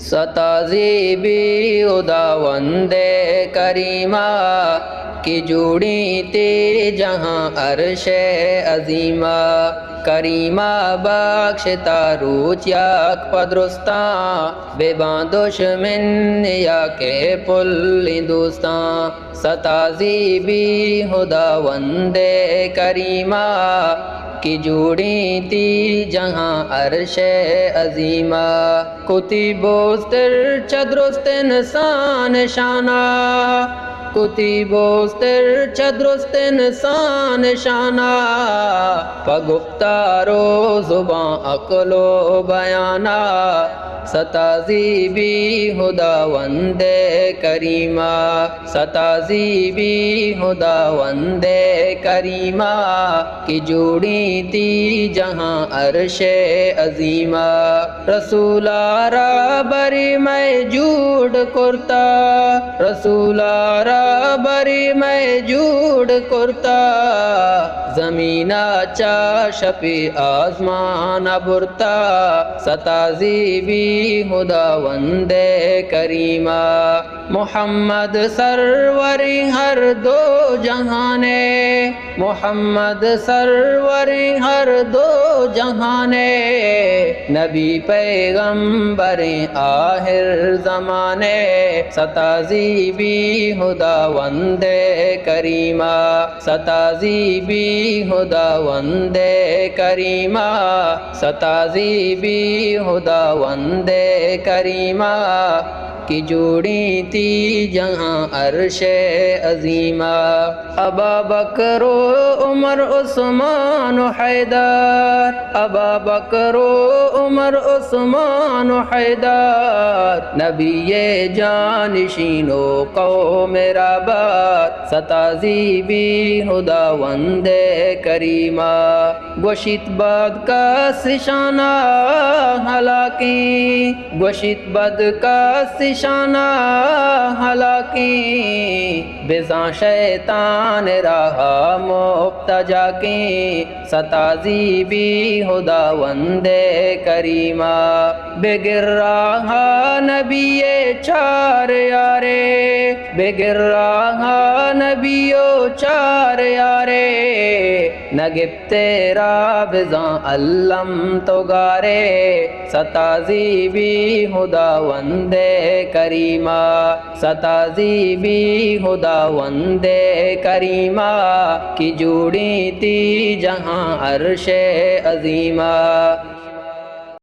ستازی بھی خدا وندے کریمہ کی جوڑی تیرے جہاں عرش عظیمہ کریمہ بخش تاروچ یک پدرستان بے دشمن یا کے پل ہندوستان ستازی بھی خدا وندے کریمہ کی جوڑی تیری جہاں عرش عظیمہ کتی بوستر چدرست انسان شانہ کتی بوستر چدرست انسان شانہ پگفتارو زبان عقل و بیانہ ستازی بھی خدا وندے کریمہ ستازی بھی خدا وندے کریمہ کی جوڑی تیری جہاں عرش عظیمہ رسولارا بری میں جوڑ کرتا رسولارا بری میں جوڑ کرتا زمینہ چا شپی آسمان برتا ستازی بھی خدا وندے کریمہ محمد سروری ہر دو جہانے محمد سروری ہر دو جہانے نبی پیغمبر آخر زمانے ستازی بھی خدا وندے کریمہ ستازی بھی خدا وندے کریمہ ستازی بھی خدا وندے کریمہ کی جوڑی تی جہاں عرش عظیمہ ابا بکر و عمر عثمان و حیدر ابا بکر و عمر عثمان و حیدر نبی جانشین و قوم ربات ستازی بھی خدا وندے کریمہ گوشت بد کا سشانہ ہلاکی گوشت بد کا سشانہ ہلاکی بزاں شیطان رہا مبتجا کی ستازی بھی خدا وندے کریمہ بگر رہا نبی چار یارے بگر رہا نبیو چار یارے نگب تیرا بزاں علم تو گارے ستازی بھی خدا وندے کریمہ ستازی بھی خدا وندے کریمہ کی جوڑی تی جہاں عرش عظیمہ